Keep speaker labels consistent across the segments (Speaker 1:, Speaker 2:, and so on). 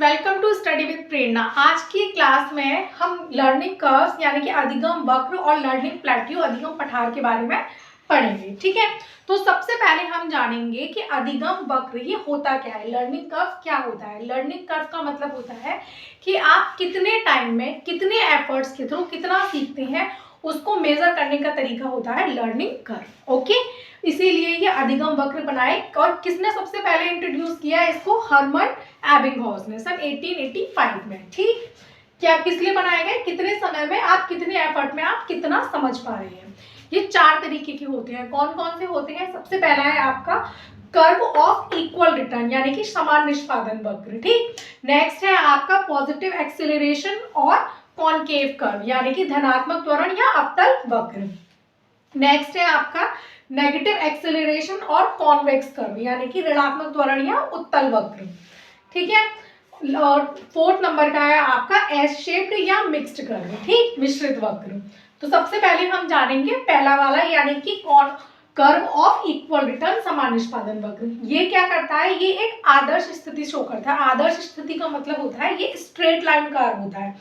Speaker 1: Welcome to study with प्रेरणा। आज की class में हम लर्निंग कर्व्स यानी कि अधिगम वक्र और लर्निंग प्लेट्यू अधिगम पठार के बारे में पढ़ेंगे। ठीक है, तो सबसे पहले हम जानेंगे कि अधिगम वक्र ये होता क्या है, लर्निंग कर्व क्या होता है। लर्निंग कर्व का मतलब होता है कि आप कितने टाइम में कितने एफर्ट्स के थ्रू कितना सीखते हैं, उसको मेजर करने का तरीका होता है लर्निंग कर्व। ओके, इसीलिए ये अधिगम वक्र बनाए। और किसने सबसे पहले इंट्रोड्यूस किया इसको? हर्मन एबिंगहॉस ने सन 1885 में। ठीक, क्या किस लिए बनाए गए? कितने समय में आप कितने एफर्ट में आप कितना समझ पा रहे हैं। ये चार तरीके के होते हैं। कौन कौन से होते हैं? सबसे पहला है आपका कर्व ऑफ इक्वल रिटर्न यानी कि समान निष्पादन वक्र। ठीक, नेक्स्ट है आपका पॉजिटिव एक्सेलरेशन और कॉनकेव कर्व यानी कि धनात्मक त्वरण या अवतल वक्र। नेक्स्ट है आपका नेगेटिव एक्सेलरेशन और कॉन्वेक्स कर्व यानी कि ऋणात्मक त्वरण या उत्तल वक्र। ठीक है, और फोर्थ नंबर का है आपका एस शेप्ड या मिक्स्ड कर्व। ठीक, मिश्रित वक्र। तो सबसे पहले हम जानेंगे पहला वाला यानी कि कर्व ऑफ इक्वल रिटर्न समान निष्पादन वक्र। ये क्या करता है? ये एक आदर्श स्थिति शो करता है। आदर्श स्थिति का मतलब होता है ये स्ट्रेट लाइन कर्व होता है।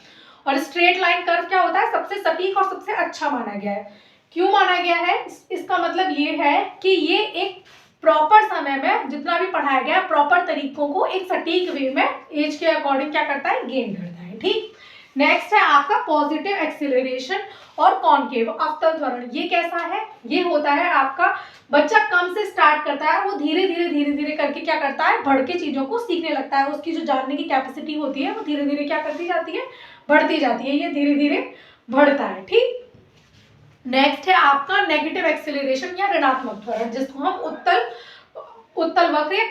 Speaker 1: और स्ट्रेट लाइन कर्व क्या होता है? सबसे सटीक और सबसे अच्छा माना गया है। क्यों माना गया है? इसका मतलब ये है कि ये एक प्रॉपर समय में जितना भी पढ़ाया गया प्रॉपर तरीकों को एक सटीक वे में एज के अकॉर्डिंग क्या करता है? गेन करता है। ठीक, नेक्स्ट है आपका पॉजिटिव एक्सीलरेशन और कॉनकेव अवतल त्वरण। ये कैसा है? ये होता है आपका बच्चा कम से स्टार्ट करता है, वो धीरे धीरे करके क्या करता है? बढ़ के चीजों को सीखने लगता है। उसकी जो जानने की कैपेसिटी होती है वो धीरे धीरे क्या करती जाती है? बढ़ती जाती है। ये धीरे धीरे बढ़ता है। ठीक, नेक्स्ट है आपका नेगेटिव एक्सेलरेशन या ऋणात्मक त्वरण जिसको हम उत्तल वक्र या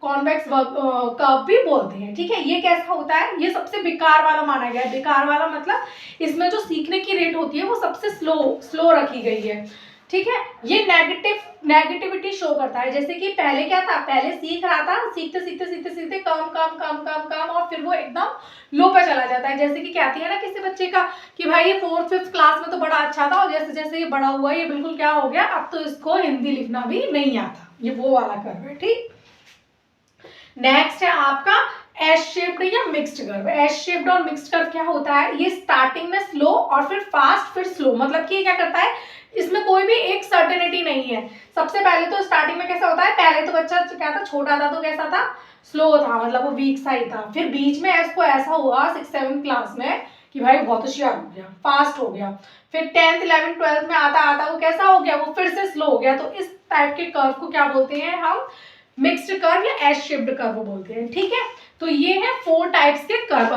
Speaker 1: कॉन्वेक्स कर्व भी बोलते हैं। ठीक है, ये कैसा होता है? ये सबसे बेकार वाला माना गया है। बेकार वाला मतलब इसमें जो सीखने की रेट होती है वो सबसे स्लो रखी गई है। ठीक है, ये नेगेटिविटी शो करता है। जैसे कि पहले क्या था? पहले सीख रहा था, सीखते कम और फिर वो एकदम लो पे चला जाता है। जैसे कि कहती है ना किसी बच्चे का कि भाई ये 4th 5th क्लास में तो बड़ा अच्छा था और जैसे जैसे ये बड़ा हुआ ये बिल्कुल क्या हो गया, अब तो इसको हिंदी लिखना भी नहीं आता। ये वो वाला कर्व है। ठीक, नेक्स्ट है आपका एस शेप्ड या मिक्स्ड कर्व। एस शेप्ड और मिक्स्ड कर्व क्या होता है? ये स्टार्टिंग में स्लो और फिर फास्ट फिर स्लो, मतलब कि ये क्या करता है? इसमें कोई भी एक सर्टेनिटी नहीं है। सबसे पहले तो स्टार्टिंग में कैसा होता है? पहले तो बच्चा क्या था? छोटा था तो कैसा था? स्लो था, मतलब वो वीक सा ही था। फिर बीच में इसको ऐसा हुआ 6th 7th क्लास में कि भाई बहुत होशियार हो गया, फास्ट हो गया। फिर 10th 11th 12th में आता आता वो कैसा हो गया? वो फिर से स्लो हो गया। तो इस टाइप के कर्व को क्या बोलते हैं हम? मिक्स्ड कर्व या एस शेप्ड कर्व बोलते हैं। ठीक है, तो ये है 4 टाइप्स के कर्व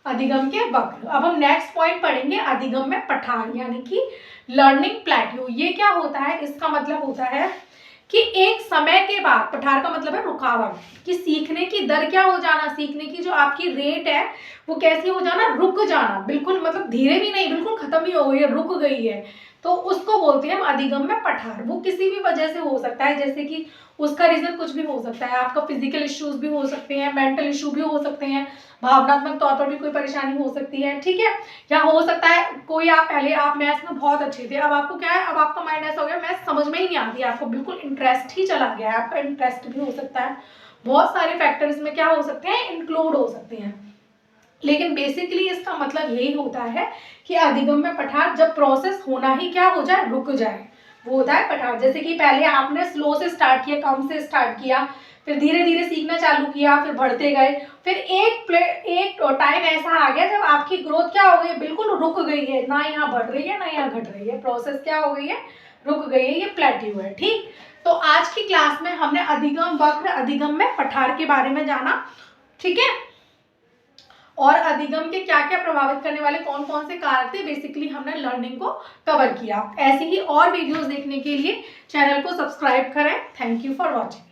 Speaker 1: अधिगम के वक्र। अब हम नेक्स्ट पॉइंट पढ़ेंगे अधिगम में पठार यानी कि लर्निंग प्लेट्यू। ये क्या होता है? इसका मतलब होता है कि एक समय के बाद, पठार का मतलब है रुकावट, कि सीखने की दर क्या हो जाना, सीखने की जो आपकी रेट है वो कैसी हो जाना? रुक जाना। बिल्कुल मतलब धीरे भी नहीं, बिल्कुल खत्म ही हो गई है, रुक गई है, तो उसको बोलते हैं हम अधिगम में पठार। वो किसी भी वजह से हो सकता है, जैसे कि उसका रीजन कुछ भी हो सकता है। आपका फिजिकल इश्यूज भी हो सकते हैं, मेंटल इशू भी हो सकते हैं, भावनात्मक तौर पर भी कोई परेशानी हो सकती है। ठीक है, या हो सकता है कोई पहले आप मैथ्स में बहुत अच्छे थे, अब आपको क्या है? अब आपका माइंड ऐसा हो गया मैथ्स समझ में ही नहीं आती, आपको बिल्कुल इंटरेस्ट ही चला गया है। आपका इंटरेस्ट भी हो सकता है। बहुत सारे फैक्टर्स में क्या हो सकते हैं? इंक्लूड हो सकते हैं। लेकिन बेसिकली इसका मतलब यही होता है कि अधिगम में पठार जब प्रोसेस होना ही क्या हो जाए? रुक जाए, वो होता है पठार। जैसे कि पहले आपने स्लो से स्टार्ट किया, कम से स्टार्ट किया, फिर धीरे धीरे सीखना चालू किया, फिर बढ़ते गए, फिर एक टाइम ऐसा आ गया जब आपकी ग्रोथ क्या हो गई? बिल्कुल रुक गई है, ना यहाँ बढ़ रही है ना यहाँ घट रही है, प्रोसेस क्या हो गई है? रुक गई है, ये प्लेट्यू है। ठीक, तो आज की क्लास में हमने अधिगम वक्र अधिगम में पठार के बारे में जाना। ठीक है, और अधिगम के क्या क्या प्रभावित करने वाले कौन कौन से कारक थे, बेसिकली हमने लर्निंग को कवर किया। ऐसे ही और वीडियोस देखने के लिए चैनल को सब्सक्राइब करें। Thank you for watching.